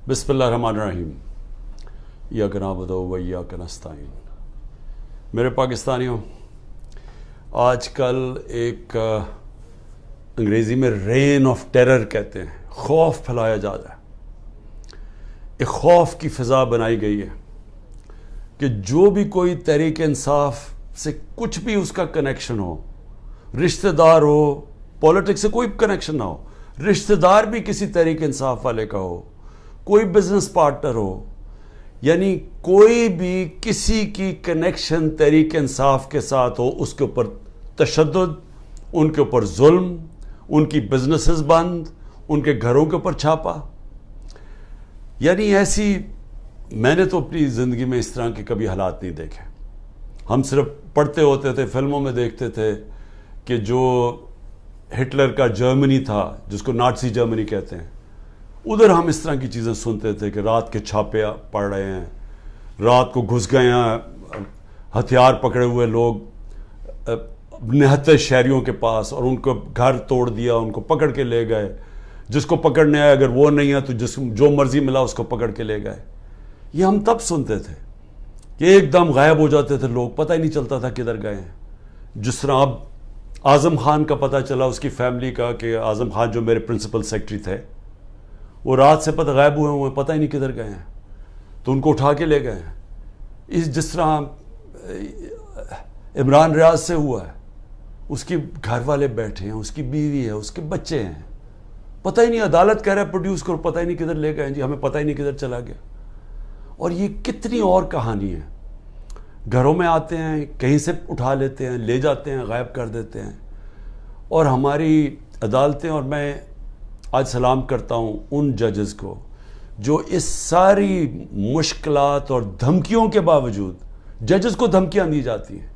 بسم اللہ الرحمن الرحیم ایاک نعبد و ایاک نستعین۔ میرے پاکستانیوں، آج کل ایک انگریزی میں رین آف ٹیرر کہتے ہیں، خوف پھیلایا جا رہا ہے۔ ایک خوف کی فضا بنائی گئی ہے کہ جو بھی کوئی تحریک انصاف سے کچھ بھی اس کا کنیکشن ہو، رشتہ دار ہو، پولیٹکس سے کوئی کنیکشن نہ ہو، رشتہ دار بھی کسی تحریک انصاف والے کا ہو، کوئی بزنس پارٹنر ہو، یعنی کوئی بھی کسی کی کنیکشن تحریک انصاف کے ساتھ ہو، اس کے اوپر تشدد، ان کے اوپر ظلم، ان کی بزنسز بند، ان کے گھروں کے اوپر چھاپا۔ یعنی ایسی میں نے تو اپنی زندگی میں اس طرح کے کبھی حالات نہیں دیکھے۔ ہم صرف پڑھتے ہوتے تھے، فلموں میں دیکھتے تھے کہ جو ہٹلر کا جرمنی تھا، جس کو نازی جرمنی کہتے ہیں، ادھر ہم اس طرح کی چیزیں سنتے تھے کہ رات کے چھاپے پڑ رہے ہیں، رات کو گھس گئے ہیں ہتھیار پکڑے ہوئے لوگ نہتے شہریوں کے پاس، اور ان کو گھر توڑ دیا، ان کو پکڑ کے لے گئے، جس کو پکڑنے آئے اگر وہ نہیں ہے تو جو مرضی ملا اس کو پکڑ کے لے گئے۔ یہ ہم تب سنتے تھے کہ ایک دم غائب ہو جاتے تھے لوگ، پتہ ہی نہیں چلتا تھا کدھر گئے ہیں۔ جس طرح اب اعظم خان کا پتہ چلا، اس کی فیملی کا، کہ اعظم خان جو میرے پرنسپل سیکرٹری تھے، وہ رات سے غائب ہوئے پتہ ہی نہیں کدھر گئے ہیں، تو ان کو اٹھا کے لے گئے ہیں۔ جس طرح عمران ریاض سے ہوا ہے، اس کے گھر والے بیٹھے ہیں، اس کی بیوی ہے، اس کے بچے ہیں، پتہ ہی نہیں، عدالت کہہ رہا ہے پروڈیوس کرو، پتہ ہی نہیں کدھر لے گئے ہیں جی، ہمیں پتہ ہی نہیں کدھر چلا گیا۔ اور یہ کتنی اور کہانی ہے، گھروں میں آتے ہیں، کہیں سے اٹھا لیتے ہیں، لے جاتے ہیں، غائب کر دیتے ہیں۔ اور ہماری عدالتیں، اور میں آج سلام کرتا ہوں ان ججز کو جو اس ساری مشکلات اور دھمکیوں کے باوجود، ججز کو دھمکیاں دی جاتی ہیں،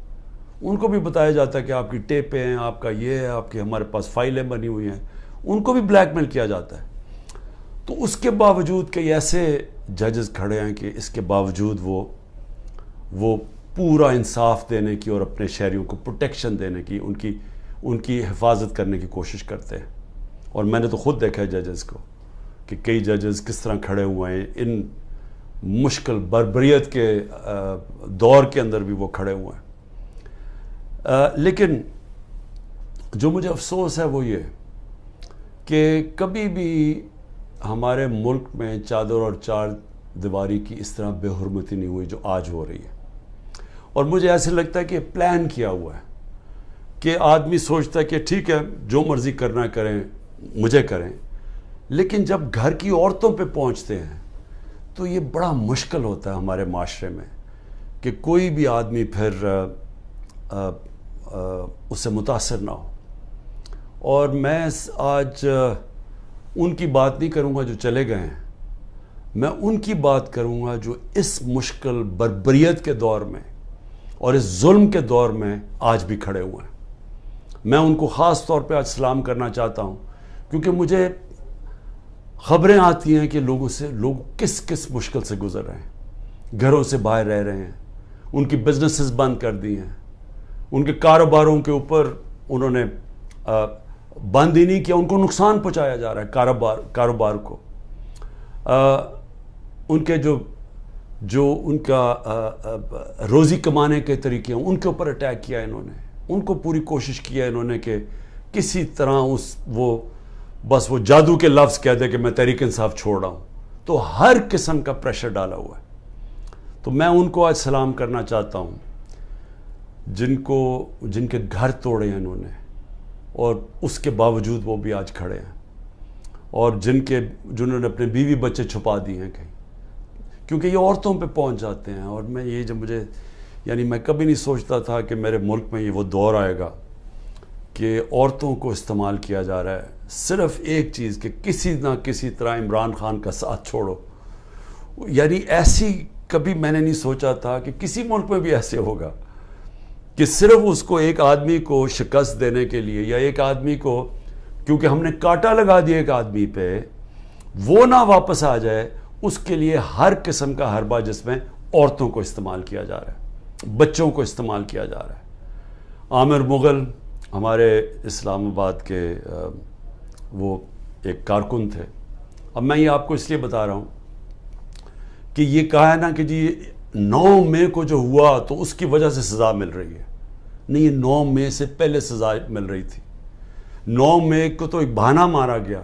ان کو بھی بتایا جاتا ہے کہ آپ کی ٹیپیں ہیں، آپ کا یہ ہے، آپ کی ہمارے پاس فائلیں بنی ہوئی ہیں، ان کو بھی بلیک میل کیا جاتا ہے۔ تو اس کے باوجود کئی ایسے ججز کھڑے ہیں کہ اس کے باوجود وہ پورا انصاف دینے کی اور اپنے شہریوں کو پروٹیکشن دینے کی، ان کی حفاظت کرنے کی کوشش کرتے ہیں۔ اور میں نے تو خود دیکھا ہے ججز کو کہ کئی ججز کس طرح کھڑے ہوئے ہیں، ان مشکل بربریت کے دور کے اندر بھی وہ کھڑے ہوئے ہیں۔ لیکن جو مجھے افسوس ہے وہ یہ کہ کبھی بھی ہمارے ملک میں چادر اور چار دیواری کی اس طرح بے حرمتی نہیں ہوئی جو آج ہو رہی ہے۔ اور مجھے ایسے لگتا ہے کہ پلان کیا ہوا ہے، کہ آدمی سوچتا ہے کہ ٹھیک ہے جو مرضی کرنا کریں، مجھے کریں، لیکن جب گھر کی عورتوں پہ پہنچتے ہیں تو یہ بڑا مشکل ہوتا ہے ہمارے معاشرے میں کہ کوئی بھی آدمی پھر اس سے متاثر نہ ہو۔ اور میں آج ان کی بات نہیں کروں گا جو چلے گئے ہیں، میں ان کی بات کروں گا جو اس مشکل بربریت کے دور میں اور اس ظلم کے دور میں آج بھی کھڑے ہوئے ہیں۔ میں ان کو خاص طور پہ آج سلام کرنا چاہتا ہوں، کیونکہ مجھے خبریں آتی ہیں کہ لوگ کس مشکل سے گزر رہے ہیں، گھروں سے باہر رہ رہے ہیں، ان کی بزنسز بند کر دی ہیں، ان کے کاروباروں کے اوپر انہوں نے بند ہی نہیں کیا، ان کو نقصان پہنچایا جا رہا ہے کاروبار کو۔ ان کے جو ان کا روزی کمانے کے طریقے ہیں، ان کے اوپر اٹیک کیا انہوں نے، ان کو پوری کوشش کیا انہوں نے کہ کسی طرح بس وہ جادو کے لفظ کہہ دے کہ میں تحریک انصاف چھوڑ رہا ہوں، تو ہر قسم کا پریشر ڈالا ہوا ہے۔ تو میں ان کو آج سلام کرنا چاہتا ہوں جن کے گھر توڑے ہیں انہوں نے، اور اس کے باوجود وہ بھی آج کھڑے ہیں، اور جنہوں نے اپنے بیوی بچے چھپا دیے ہیں کہیں، کیونکہ یہ عورتوں پہ پہنچ جاتے ہیں۔ اور میں کبھی نہیں سوچتا تھا کہ میرے ملک میں یہ وہ دور آئے گا کہ عورتوں کو استعمال کیا جا رہا ہے صرف ایک چیز، کہ کسی نہ کسی طرح عمران خان کا ساتھ چھوڑو۔ یعنی ایسی کبھی میں نے نہیں سوچا تھا کہ کسی ملک میں بھی ایسے ہوگا کہ صرف اس کو ایک آدمی کو شکست دینے کے لیے، یا ایک آدمی کو کیونکہ ہم نے کانٹا لگا دیا ایک آدمی پہ، وہ نہ واپس آ جائے، اس کے لیے ہر قسم کا حربہ جس میں عورتوں کو استعمال کیا جا رہا ہے، بچوں کو استعمال کیا جا رہا ہے۔ عامر مغل ہمارے اسلام آباد کے وہ ایک کارکن تھے۔ اب میں یہ آپ کو اس لیے بتا رہا ہوں کہ یہ کہا ہے نا کہ جی 9 مئی کو جو ہوا تو اس کی وجہ سے سزا مل رہی ہے. نہیں, یہ 9 مئی سے پہلے سزا مل رہی تھی. 9 مئی کو تو ایک بہانہ مارا گیا.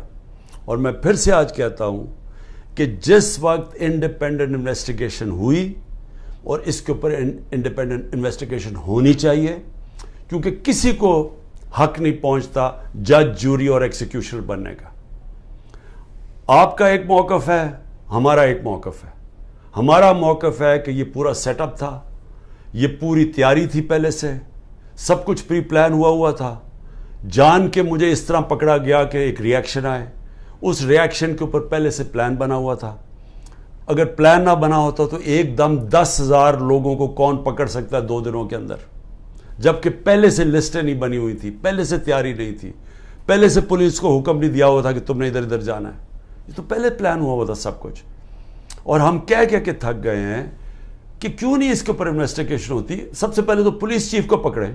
اور میں پھر سے آج کہتا ہوں کہ جس وقت انڈیپینڈنٹ انویسٹیگیشن ہوئی, اور اس کے اوپر انڈیپینڈنٹ انویسٹیگیشن ہونی چاہیے, کیونکہ کسی کو حق نہیں پہنچتا جج, جوری اور ایکسیکیوشنر بننے کا. آپ کا ایک موقف ہے, ہمارا ایک موقف ہے. ہمارا موقف ہے کہ یہ پورا سیٹ اپ تھا, یہ پوری تیاری تھی, پہلے سے سب کچھ پری پلان ہوا تھا. جان کے مجھے اس طرح پکڑا گیا کہ ایک ری ایکشن آئے, اس ری ایکشن کے اوپر پہلے سے پلان بنا ہوا تھا. اگر پلان نہ بنا ہوتا تو ایک دم 10,000 لوگوں کو کون پکڑ سکتا ہے 2 دنوں کے اندر, جبکہ پہلے سے لسٹیں نہیں بنی ہوئی تھی, پہلے سے تیاری نہیں تھی, پہلے سے پولیس کو حکم نہیں دیا ہوا تھا کہ تم نے ادھر ادھر جانا ہے. یہ تو پہلے پلان ہوا تھا سب کچھ. اور ہم کہہ کے تھک گئے ہیں کہ کیوں نہیں اس کے اوپر انویسٹیگیشن ہوتی. سب سے پہلے تو پولیس چیف کو پکڑیں.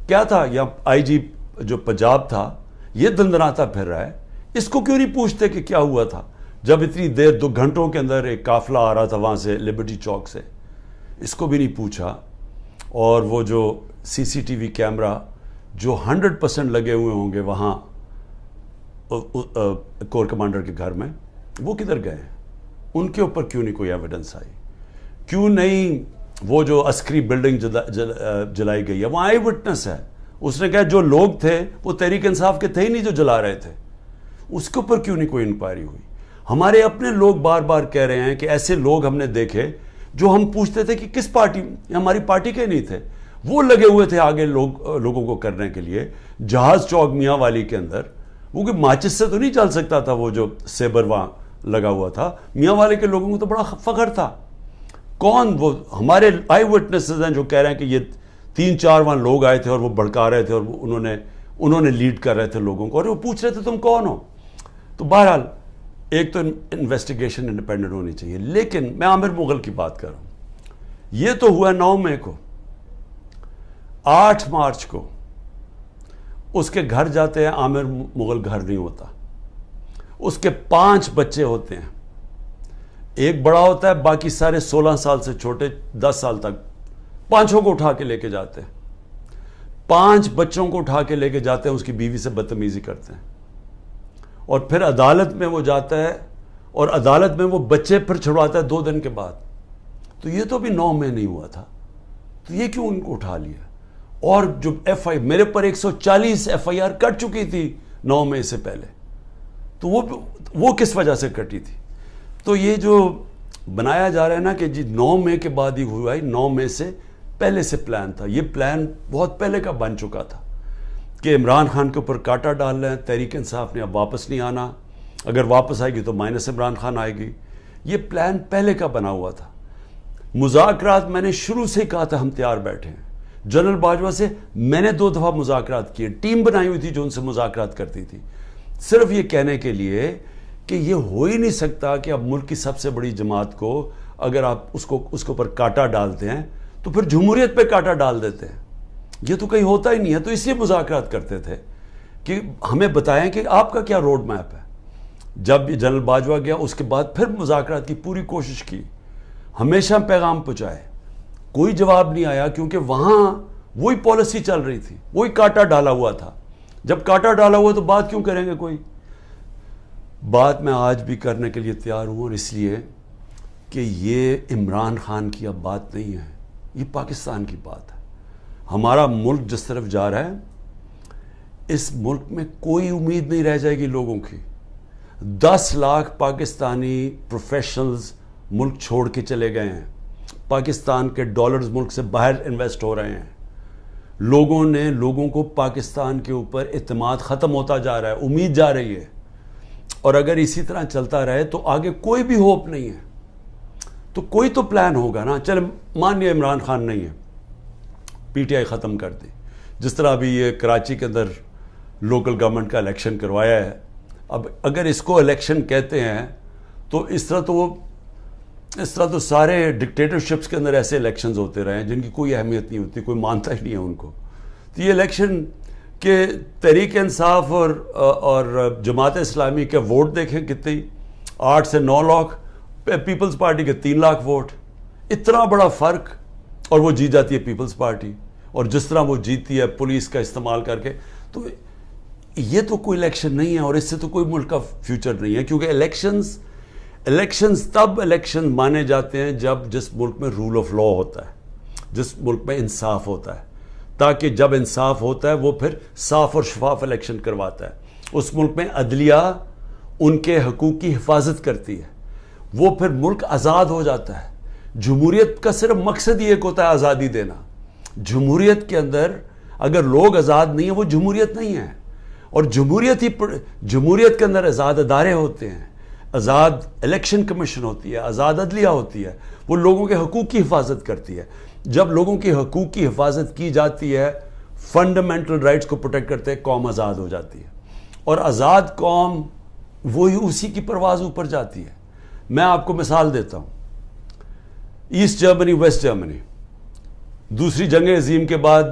کیا تھا, یا آئی جی جو پنجاب تھا یہ دندناتا پھر رہا ہے, اس کو کیوں نہیں پوچھتے کہ کیا ہوا تھا جب اتنی دیر 2 گھنٹوں کے اندر ایک قافلہ آ رہا تھا وہاں سے لبرٹی چوک سے. اس کو بھی نہیں پوچھا. اور وہ جو CCTV کیمرہ جو 100% لگے ہوئے ہوں گے وہاں کور کمانڈر کے گھر میں, وہ کدھر گئے ہیں؟ ان کے اوپر کیوں نہیں کوئی ایویڈنس آئی؟ کیوں نہیں وہ جو عسکری بلڈنگ جلائی گئی ہے, وہ آئی وٹنس ہے, اس نے کہا جو لوگ تھے وہ تحریک انصاف کے تھے ہی نہیں جو جلا رہے تھے. اس کے اوپر کیوں نہیں کوئی انکوائری ہوئی؟ ہمارے اپنے لوگ بار بار کہہ رہے ہیں کہ ایسے لوگ ہم نے دیکھے جو ہم پوچھتے تھے کہ کس پارٹی, ہماری پارٹی کے نہیں تھے, وہ لگے ہوئے تھے آگے لوگوں کو کرنے کے لیے. جہاز چوک میاں والی کے اندر وہ کوئی ماچس سے تو نہیں چل سکتا تھا, وہ جو سیبر وہاں لگا ہوا تھا. میاں والے کے لوگوں کو تو بڑا فخر تھا. کون وہ ہمارے آئی وٹنسز ہیں جو کہہ رہے ہیں کہ یہ 3-4 وہاں لوگ آئے تھے اور وہ بھڑکا رہے تھے اور انہوں نے لیڈ کر رہے تھے لوگوں کو, اور وہ پوچھ رہے تھے تم کون ہو. تو بہرحال ایک تو انویسٹیگیشن انڈیپینڈنٹ ہونی چاہیے. لیکن میں عامر مغل کی بات کر رہا ہوں. یہ تو ہوا 9 مئی کو. 8 مارچ کو اس کے گھر جاتے ہیں, عامر مغل گھر نہیں ہوتا. اس کے 5 بچے ہوتے ہیں, ایک بڑا ہوتا ہے, باقی سارے 16 سال سے چھوٹے 10 سال تک. 5 کو اٹھا کے لے کے جاتے ہیں. 5 بچوں کو اٹھا کے لے کے جاتے ہیں, اس کی بیوی سے بدتمیزی کرتے ہیں, اور پھر عدالت میں وہ جاتا ہے, اور عدالت میں وہ بچے پھر چھڑواتا ہے 2 دن کے بعد. تو یہ تو بھی 9 مئی نہیں ہوا تھا, تو یہ کیوں ان کو اٹھا لیا؟ اور جو میرے پر 140 FIR کٹ چکی تھی 9 مئی سے پہلے, تو وہ کس وجہ سے کٹی تھی؟ تو یہ جو بنایا جا رہا ہے نا کہ جی 9 مئی کے بعد ہی ہوا ہے, 9 مئی سے پہلے سے پلان تھا. یہ پلان بہت پہلے کا بن چکا تھا کہ عمران خان کے اوپر کاٹا ڈال رہے ہیں. تحریک انصاف نے اب واپس نہیں آنا, اگر واپس آئے گی تو مائنس عمران خان آئے گی. یہ پلان پہلے کا بنا ہوا تھا. مذاکرات میں نے شروع سے کہا تھا ہم تیار بیٹھے ہیں. جنرل باجوہ سے میں نے 2 دفعہ مذاکرات کیے, ٹیم بنائی ہوئی تھی جو ان سے مذاکرات کرتی تھی, صرف یہ کہنے کے لیے کہ یہ ہو ہی نہیں سکتا کہ اب ملک کی سب سے بڑی جماعت کو اگر آپ اس کے اوپر کاٹا ڈالتے ہیں تو پھر جمہوریت پہ کاٹا ڈال دیتے ہیں. یہ تو کہیں ہوتا ہی نہیں ہے. تو اس لیے مذاکرات کرتے تھے کہ ہمیں بتائیں کہ آپ کا کیا روڈ میپ ہے. جب جنرل باجوہ گیا اس کے بعد پھر مذاکرات کی پوری کوشش کی, ہمیشہ پیغام پہنچائے, کوئی جواب نہیں آیا, کیونکہ وہاں وہی پالیسی چل رہی تھی, وہی کاٹا ڈالا ہوا تھا. جب کاٹا ڈالا ہوا تو بات کیوں کریں گے کوئی؟ بات میں آج بھی کرنے کے لیے تیار ہوں, اور اس لیے کہ یہ عمران خان کی اب بات نہیں ہے, یہ پاکستان کی بات ہے. ہمارا ملک جس طرف جا رہا ہے, اس ملک میں کوئی امید نہیں رہ جائے گی لوگوں کی. 10 لاکھ پاکستانی پروفیشنلز ملک چھوڑ کے چلے گئے ہیں. پاکستان کے ڈالرز ملک سے باہر انویسٹ ہو رہے ہیں. لوگوں کو پاکستان کے اوپر اعتماد ختم ہوتا جا رہا ہے, امید جا رہی ہے. اور اگر اسی طرح چلتا رہے تو آگے کوئی بھی ہوپ نہیں ہے. تو کوئی تو پلان ہوگا نا. چلے مان لیا عمران خان نہیں ہے, PTI ختم کر دی. جس طرح ابھی یہ کراچی کے اندر لوکل گورنمنٹ کا الیکشن کروایا ہے, اب اگر اس کو الیکشن کہتے ہیں تو اس طرح تو سارے ڈکٹیٹرشپس کے اندر ایسے الیکشنز ہوتے رہے ہیں جن کی کوئی اہمیت نہیں ہوتی, کوئی مانتا ہی نہیں ہے ان کو. تو یہ الیکشن کہ تحریک انصاف اور جماعت اسلامی کے ووٹ دیکھیں کتنے, 8 سے 9 لاکھ, پیپلز پارٹی کے 3 لاکھ ووٹ، اتنا بڑا فرق، اور وہ جیت جاتی ہے پیپلز پارٹی. اور جس طرح وہ جیتتی ہے پولیس کا استعمال کر کے، تو یہ تو کوئی الیکشن نہیں ہے، اور اس سے تو کوئی ملک کا فیوچر نہیں ہے. کیونکہ الیکشنز تب الیکشن مانے جاتے ہیں جب جس ملک میں رول آف لا ہوتا ہے، جس ملک میں انصاف ہوتا ہے. تاکہ جب انصاف ہوتا ہے وہ پھر صاف اور شفاف الیکشن کرواتا ہے. اس ملک میں عدلیہ ان کے حقوق کی حفاظت کرتی ہے، وہ پھر ملک آزاد ہو جاتا ہے. جمہوریت کا صرف مقصد ہی ایک ہوتا ہے، آزادی دینا. جمہوریت کے اندر اگر لوگ آزاد نہیں ہیں وہ جمہوریت نہیں ہے. اور جمہوریت کے اندر آزاد ادارے ہوتے ہیں، آزاد الیکشن کمیشن ہوتی ہے، آزاد عدلیہ ہوتی ہے، وہ لوگوں کے حقوق کی حفاظت کرتی ہے. جب لوگوں کی حقوق کی حفاظت کی جاتی ہے، فنڈامنٹل رائٹس کو پروٹیکٹ کرتے ہیں، قوم آزاد ہو جاتی ہے. اور آزاد قوم وہی اسی کی پرواز اوپر جاتی ہے. میں آپ کو مثال دیتا ہوں. ایسٹ جرمنی، ویسٹ جرمنی، دوسری جنگ عظیم کے بعد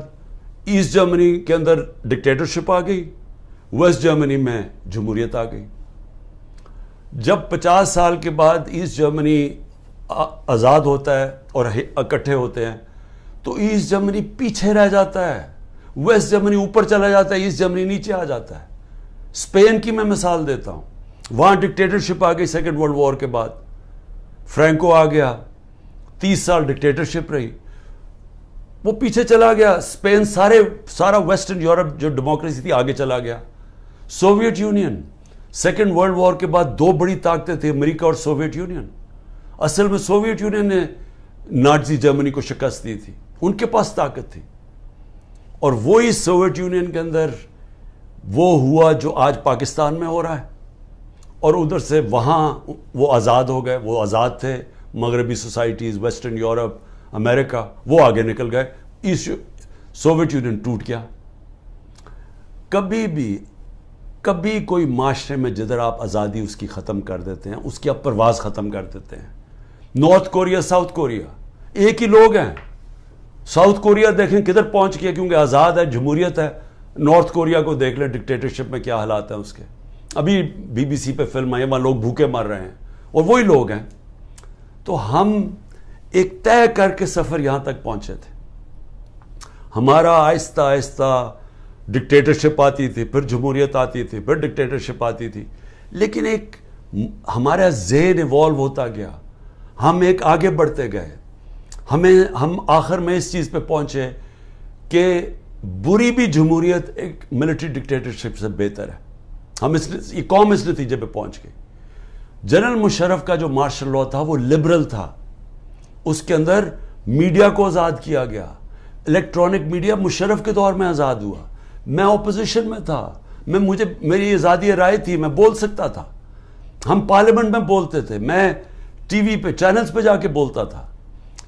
ایسٹ جرمنی کے اندر ڈکٹیٹرشپ آ گئی، ویسٹ جرمنی میں جمہوریت آ گئی. جب 50 سال کے بعد ایسٹ جرمنی آزاد ہوتا ہے اور اکٹھے ہوتے ہیں تو ایسٹ جرمنی پیچھے رہ جاتا ہے، ویسٹ جرمنی اوپر چلا جاتا ہے، ایسٹ جرمنی نیچے آ جاتا ہے. اسپین کی میں مثال دیتا ہوں. وہاں ڈکٹیٹرشپ آ گئی سیکنڈ ورلڈ وار کے بعد، فرینکو آ گیا، 30 سال ڈکٹیٹرشپ رہی، وہ پیچھے چلا گیا. اسپین سارا ویسٹرن یورپ جو ڈیموکریسی تھی آگے چلا گیا. Soviet Union, second world war کے بعد 2 بڑی طاقتیں تھیں، امریکہ اور سوویت یونین. اصل میں سوویت یونین نے نازی جرمنی کو شکست دی تھی، ان کے پاس طاقت تھی. اور وہی سوویت یونین کے اندر وہ ہوا جو آج پاکستان میں ہو رہا ہے. اور ادھر سے وہاں وہ آزاد ہو گئے، وہ آزاد تھے. مغربی سوسائٹیز، ویسٹرن یورپ، امریکہ، وہ آگے نکل گئے. سوویت یونین ٹوٹ گیا. کبھی کوئی معاشرے میں جدھر آپ آزادی اس کی ختم کر دیتے ہیں، اس کی آپ پرواز ختم کر دیتے ہیں. نارتھ کوریا، ساؤتھ کوریا ایک ہی لوگ ہیں. ساؤتھ کوریا دیکھیں کدھر پہنچ گیا، کیونکہ آزاد ہے، جمہوریت ہے. نارتھ کوریا کو دیکھ لیں، ڈکٹیٹرشپ میں کیا حالات ہیں اس کے. ابھی BBC پہ فلم آئی، وہاں لوگ بھوکے مر رہے ہیں، اور وہی لوگ ہیں. تو ہم ایک طے کر کے سفر یہاں تک پہنچے تھے. ہمارا آہستہ آہستہ ڈکٹیٹرشپ آتی تھی، پھر جمہوریت آتی تھی، پھر ڈکٹیٹرشپ آتی تھی. لیکن ایک ہمارا ذہن ایوالو ہوتا گیا، ہم ایک آگے بڑھتے گئے. ہم آخر میں اس چیز پہ پہنچے کہ بری بھی جمہوریت ایک ملٹری ڈکٹیٹرشپ سے بہتر ہے. یہ قوم اس نتیجے پہ پہنچ گئی. جنرل مشرف کا جو مارشل لاء تھا وہ لبرل تھا. اس کے اندر میڈیا کو آزاد کیا گیا. الیکٹرانک میڈیا مشرف کے دور میں آزاد ہوا. میں اپوزیشن میں تھا، میری آزادی رائے تھی، میں بول سکتا تھا. ہم پارلیمنٹ میں بولتے تھے، میں ٹی وی پہ چینلز پہ جا کے بولتا تھا.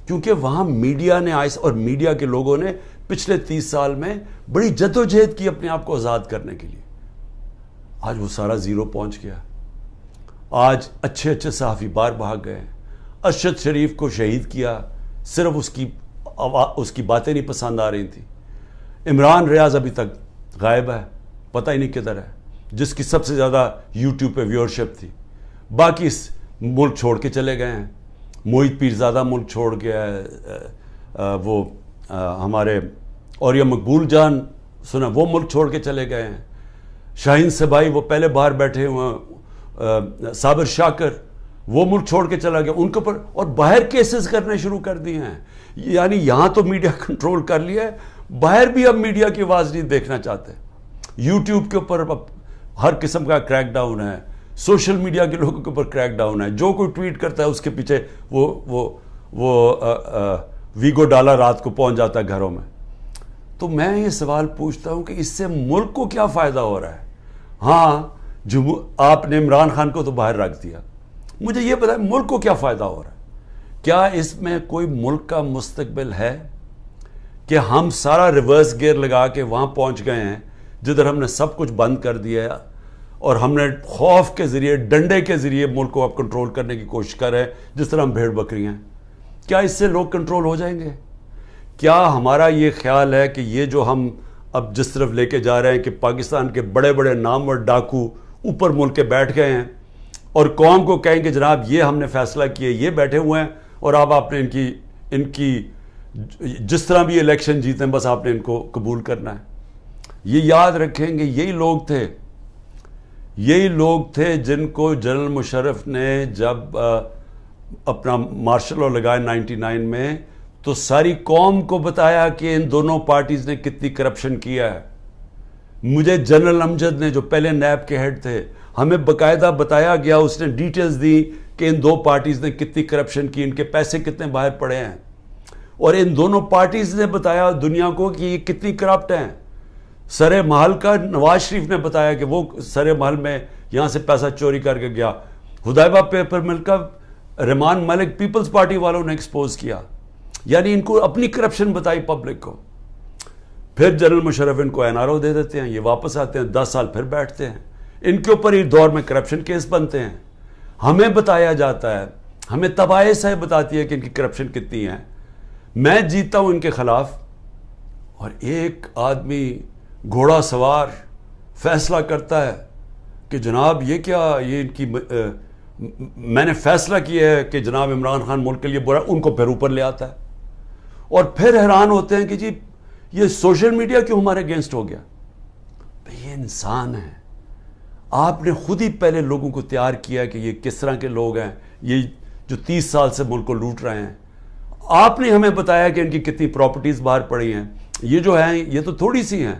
کیونکہ وہاں میڈیا نے اور میڈیا کے لوگوں نے پچھلے 30 سال میں بڑی جدوجہد کی اپنے آپ کو آزاد کرنے کے لیے. آج وہ سارا زیرو پہنچ گیا. آج اچھے صحافی باہر بھاگ گئے. ارشد شریف کو شہید کیا، صرف اس کی باتیں نہیں پسند آ رہی تھیں. عمران ریاض ابھی تک غائب ہے، پتہ ہی نہیں کدھر ہے، جس کی سب سے زیادہ یوٹیوب پہ ویورشپ تھی. باقی ملک چھوڑ کے چلے گئے ہیں. موہت پیرزادہ ملک چھوڑ گیا ہے، وہ ہمارے اور یہ مقبول جان سنا وہ ملک چھوڑ کے چلے گئے ہیں. شاہین سبائی وہ پہلے باہر بیٹھے ہوئے، صابر شاکر وہ ملک چھوڑ کے چلا گیا. ان کے اوپر اور باہر کیسز کرنے شروع کر دیے ہیں. یعنی یہاں تو میڈیا کنٹرول کر لیا ہے، باہر بھی اب میڈیا کی آواز نہیں دیکھنا چاہتے. یوٹیوب کے اوپر اب ہر قسم کا کریک ڈاؤن ہے، سوشل میڈیا کے لوگوں کے اوپر کریک ڈاؤن ہے. جو کوئی ٹویٹ کرتا ہے اس کے پیچھے وہ ویگو ڈالا رات کو پہنچ جاتا ہے گھروں میں. تو میں یہ سوال پوچھتا ہوں کہ اس سے ملک کو کیا فائدہ ہو رہا ہے؟ ہاں آپ نے عمران خان کو تو باہر رکھ دیا. مجھے یہ بتائیں ملک کو کیا فائدہ ہو رہا ہے؟ کیا اس میں کوئی ملک کا مستقبل ہے کہ ہم سارا ریورس گیئر لگا کے وہاں پہنچ گئے ہیں جدھر ہم نے سب کچھ بند کر دیا ہے اور ہم نے خوف کے ذریعے، ڈنڈے کے ذریعے ملک کو اب کنٹرول کرنے کی کوشش کر رہے ہیں جس طرح ہم بھیڑ بکری ہیں؟ کیا اس سے لوگ کنٹرول ہو جائیں گے؟ کیا ہمارا یہ خیال ہے کہ یہ جو ہم اب جس طرف لے کے جا رہے ہیں کہ پاکستان کے بڑے بڑے نامور ڈاکو اوپر ملک کے بیٹھ گئے ہیں اور قوم کو کہیں کہ جناب یہ ہم نے فیصلہ کیا، یہ بیٹھے ہوئے ہیں اور آپ نے ان کی جس طرح بھی الیکشن جیتے ہیں بس آپ نے ان کو قبول کرنا ہے. یہ یاد رکھیں گے یہی لوگ تھے جن کو جنرل مشرف نے جب اپنا مارشل لاء لگایا 99 میں تو ساری قوم کو بتایا کہ ان دونوں پارٹیز نے کتنی کرپشن کیا ہے. مجھے جنرل امجد نے جو پہلے نیب کے ہیڈ تھے ہمیں باقاعدہ بتایا گیا، اس نے ڈیٹیلز دی کہ ان دو پارٹیز نے کتنی کرپشن کی، ان کے پیسے کتنے باہر پڑے ہیں. اور ان دونوں پارٹیز نے بتایا دنیا کو کہ یہ کتنی کرپٹ ہیں. سر محل کا نواز شریف نے بتایا کہ وہ سر محل میں یہاں سے پیسہ چوری کر کے گیا. حدیبہ پیپر مل کا رحمان ملک پیپلز پارٹی والوں نے ایکسپوز کیا. یعنی ان کو اپنی کرپشن بتائی پبلک کو. پھر جنرل مشرف ان کو این آر او دے دیتے ہیں، یہ واپس آتے ہیں، 10 سال پھر بیٹھتے ہیں، ان کے اوپر اس دور میں کرپشن کیس بنتے ہیں. ہمیں بتایا جاتا ہے، ہمیں تباہی صاحب بتاتی ہے کہ ان کی کرپشن کتنی ہے. میں جیتا ہوں ان کے خلاف اور ایک آدمی گھوڑا سوار فیصلہ کرتا ہے کہ جناب یہ کیا، یہ ان کی میں نے فیصلہ کیا ہے کہ جناب عمران خان ملک کے لیے برا، ان کو پھر اوپر لے آتا ہے. اور پھر حیران ہوتے ہیں کہ جی یہ سوشل میڈیا کیوں ہمارے اگینسٹ ہو گیا. یہ انسان ہے. آپ نے خود ہی پہلے لوگوں کو تیار کیا کہ یہ کس طرح کے لوگ ہیں، یہ جو 30 سال سے ملک کو لوٹ رہے ہیں. آپ نے ہمیں بتایا کہ ان کی کتنی پراپرٹیز باہر پڑی ہیں. یہ جو ہیں یہ تو تھوڑی سی ہیں،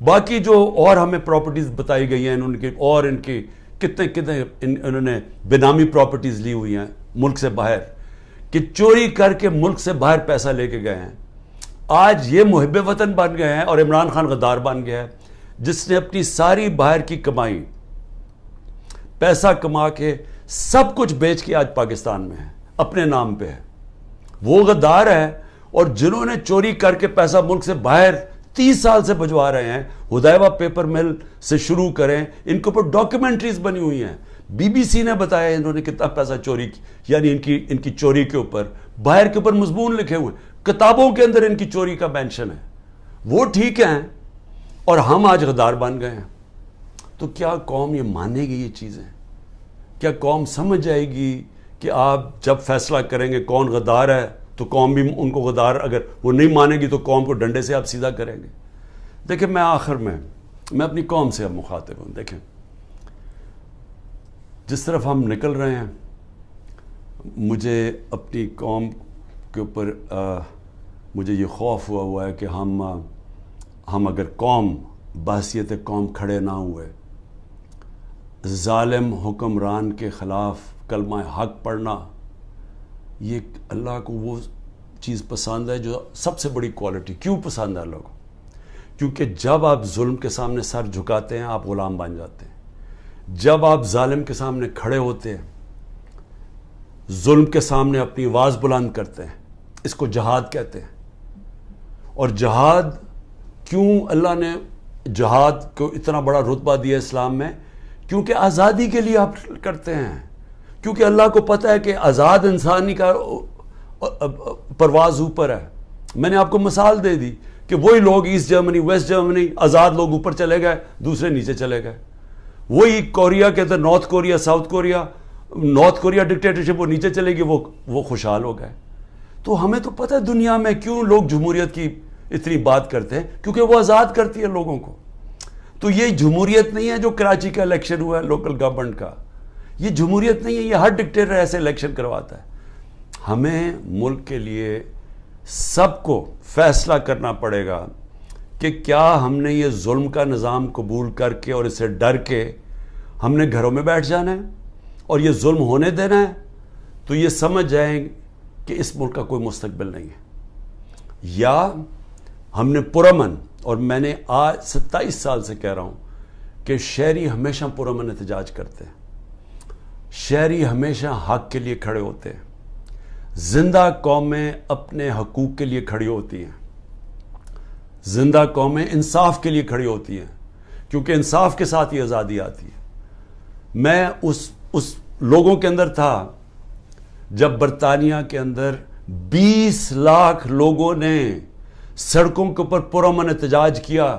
باقی جو اور ہمیں پراپرٹیز بتائی گئی ہیں ان کی کتنے انہوں نے بینامی پراپرٹیز لی ہوئی ہیں ملک سے باہر، کہ چوری کر کے ملک سے باہر پیسہ لے کے گئے ہیں. آج یہ محب وطن بن گئے ہیں اور عمران خان غدار بن گیا ہے جس نے اپنی ساری باہر کی کمائی پیسہ کما کے سب کچھ بیچ کے آج پاکستان میں ہے، اپنے نام پہ ہے. وہ غدار ہے. اور جنہوں نے چوری کر کے پیسہ ملک سے باہر 30 سال سے بھجوا رہے ہیں، حدیبہ پیپر مل سے شروع کریں، ان کے اوپر ڈاکیومنٹریز بنی ہوئی ہیں. بی بی سی نے بتایا انہوں نے کتنا پیسہ چوری کی، یعنی ان کی چوری کے اوپر باہر کے اوپر مضمون لکھے ہوئے، کتابوں کے اندر ان کی چوری کا مینشن ہے. وہ ٹھیک ہیں اور ہم آج غدار بن گئے ہیں. تو کیا قوم یہ مانے گی یہ چیزیں؟ کیا قوم سمجھ جائے گی کہ آپ جب فیصلہ کریں گے کون غدار ہے تو قوم بھی ان کو غدار، اگر وہ نہیں مانے گی تو قوم کو ڈنڈے سے آپ سیدھا کریں گے؟ دیکھیں میں آخر میں اپنی قوم سے اب مخاطب ہوں. دیکھیں جس طرف ہم نکل رہے ہیں، مجھے اپنی قوم کے اوپر مجھے یہ خوف ہوا ہے کہ ہم اگر قوم بحیثیت قوم کھڑے نہ ہوئے، ظالم حکمران کے خلاف کلمہ حق پڑھنا، یہ اللہ کو وہ چیز پسند ہے جو سب سے بڑی کوالٹی. کیوں پسند ہے اللہ کو؟ کیونکہ جب آپ ظلم کے سامنے سر جھکاتے ہیں آپ غلام بن جاتے ہیں. جب آپ ظالم کے سامنے کھڑے ہوتے ہیں، ظلم کے سامنے اپنی آواز بلند کرتے ہیں، اس کو جہاد کہتے ہیں. اور جہاد کیوں اللہ نے جہاد کو اتنا بڑا رتبہ دیا اسلام میں؟ کیونکہ آزادی کے لیے آپ کرتے ہیں. کیونکہ اللہ کو پتہ ہے کہ آزاد انسانی کا پرواز اوپر ہے. میں نے آپ کو مثال دے دی کہ وہی لوگ ایسٹ جرمنی ویسٹ جرمنی آزاد لوگ اوپر چلے گئے، دوسرے نیچے چلے گئے. وہی کوریا کے اندر north Korea south Korea, north Korea dictatorship وہ نیچے چلے گی، وہ خوشحال ہو گئے. تو ہمیں تو پتہ ہے دنیا میں کیوں لوگ جمہوریت کی اتنی بات کرتے ہیں، کیونکہ وہ آزاد کرتی ہے لوگوں کو. تو یہ جمہوریت نہیں ہے جو کراچی کا الیکشن ہوا ہے لوکل گورنمنٹ کا، یہ جمہوریت نہیں ہے. یہ ہر ڈکٹیٹر ایسے الیکشن کرواتا ہے. ہمیں ملک کے لیے سب کو فیصلہ کرنا پڑے گا کہ کیا ہم نے یہ ظلم کا نظام قبول کر کے اور اس سے ڈر کے ہم نے گھروں میں بیٹھ جانا ہے اور یہ ظلم ہونے دینا ہے. تو یہ سمجھ جائیں کہ اس ملک کا کوئی مستقبل نہیں ہے. یا ہم نے پرامن، اور میں نے آج 27 سال سے کہہ رہا ہوں کہ شہری ہمیشہ پرامن احتجاج کرتے ہیں، شہری ہمیشہ حق کے لیے کھڑے ہوتے ہیں. زندہ قومیں اپنے حقوق کے لیے کھڑی ہوتی ہیں، زندہ قومیں انصاف کے لیے کھڑی ہوتی ہیں، کیونکہ انصاف کے ساتھ ہی آزادی آتی ہے. میں اس لوگوں کے اندر تھا جب برطانیہ کے اندر 20 لاکھ لوگوں نے سڑکوں کے اوپر پرامن احتجاج کیا.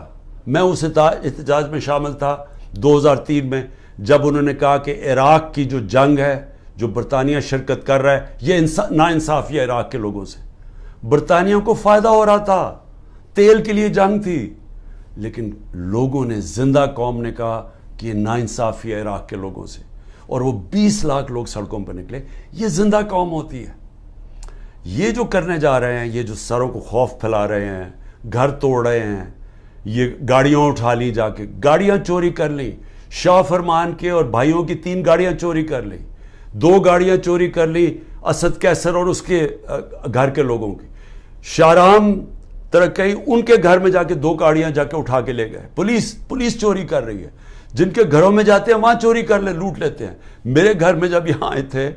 میں اس احتجاج میں شامل تھا 2003 میں جب انہوں نے کہا کہ عراق کی جو جنگ ہے جو برطانیہ شرکت کر رہا ہے یہ ناانصافی ہے عراق کے لوگوں سے. برطانیہ کو فائدہ ہو رہا تھا, تیل کے لیے جنگ تھی, لیکن لوگوں نے, زندہ قوم نے کہا کہ یہ ناانصافی ہے عراق کے لوگوں سے, اور وہ 20 لاکھ لوگ سڑکوں پر نکلے. یہ زندہ قوم ہوتی ہے. یہ جو کرنے جا رہے ہیں, یہ جو سروں کو خوف پھیلا رہے ہیں, گھر توڑ رہے ہیں, یہ گاڑیاں اٹھا لی, جا کے گاڑیاں چوری کر لیں, شاہ فرمان کے اور بھائیوں کی 3 گاڑیاں چوری کر لیں, 2 گاڑیاں چوری کر لی اسد کیسر اور اس کے گھر کے لوگوں کی. شاہرام ترکی ان کے گھر میں جا کے 2 گاڑیاں جا کے اٹھا کے لے گئے. پولیس چوری کر رہی ہے. جن کے گھروں میں جاتے ہیں وہاں چوری کر لوٹ لیتے ہیں. میرے گھر میں جب یہاں آئے تھے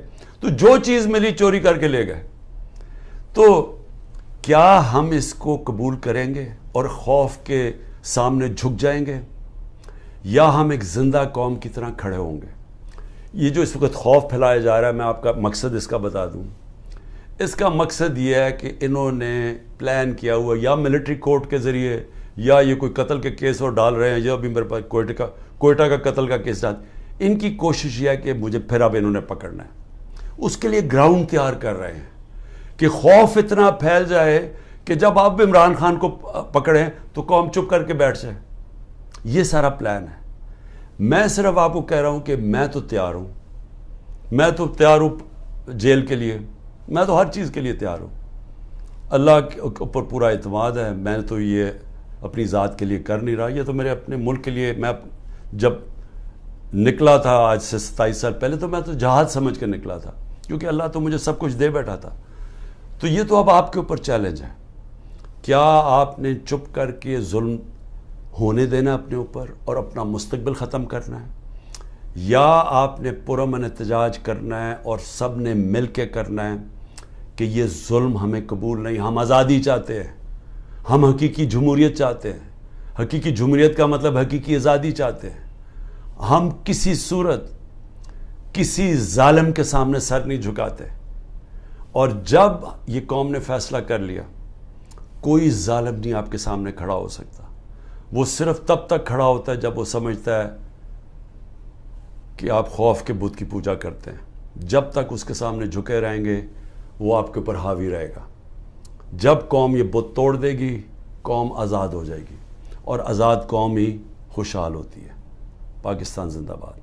تو جو چیز ملی چوری کر کے لے گئے. تو کیا ہم اس کو قبول کریں گے اور خوف کے سامنے جھک جائیں گے, یا ہم ایک زندہ قوم کی طرح کھڑے ہوں گے؟ یہ جو اس وقت خوف پھیلایا جا رہا ہے, میں آپ کا مقصد اس کا بتا دوں. اس کا مقصد یہ ہے کہ انہوں نے پلان کیا ہوا, یا ملٹری کورٹ کے ذریعے, یا یہ کوئی قتل کے کیس اور ڈال رہے ہیں, یا ابھی میرے پاس کوئٹہ کا قتل کا کیس ڈال. ان کی کوشش یہ ہے کہ مجھے پھر اب انہوں نے پکڑنا ہے. اس کے لیے گراؤنڈ تیار کر رہے ہیں کہ خوف اتنا پھیل جائے کہ جب آپ عمران خان کو پکڑیں تو قوم چپ کر کے بیٹھ جائے. یہ سارا پلان ہے. میں صرف آپ کو کہہ رہا ہوں کہ میں تو تیار ہوں, میں تو تیار ہوں جیل کے لیے, میں تو ہر چیز کے لیے تیار ہوں. اللہ کے اوپر پورا اعتماد ہے. میں تو یہ اپنی ذات کے لیے کر نہیں رہا, یہ تو میرے اپنے ملک کے لیے. میں جب نکلا تھا آج سے 27 سال پہلے تو میں تو جہاد سمجھ کے نکلا تھا, کیونکہ اللہ تو مجھے سب کچھ دے بیٹھا تھا. تو یہ تو اب آپ کے اوپر چیلنج ہے. کیا آپ نے چپ کر کے ظلم ہونے دینا اپنے اوپر اور اپنا مستقبل ختم کرنا ہے, یا آپ نے پرامن احتجاج کرنا ہے اور سب نے مل کے کرنا ہے کہ یہ ظلم ہمیں قبول نہیں, ہم آزادی چاہتے ہیں, ہم حقیقی جمہوریت چاہتے ہیں. حقیقی جمہوریت کا مطلب حقیقی آزادی چاہتے ہیں. ہم کسی صورت کسی ظالم کے سامنے سر نہیں جھکاتے. اور جب یہ قوم نے فیصلہ کر لیا, کوئی ظالم نہیں آپ کے سامنے کھڑا ہو سکتا. وہ صرف تب تک کھڑا ہوتا ہے جب وہ سمجھتا ہے کہ آپ خوف کے بت کی پوجا کرتے ہیں. جب تک اس کے سامنے جھکے رہیں گے وہ آپ کے اوپر حاوی رہے گا. جب قوم یہ بت توڑ دے گی قوم آزاد ہو جائے گی, اور آزاد قوم ہی خوشحال ہوتی ہے. پاکستان زندہ باد.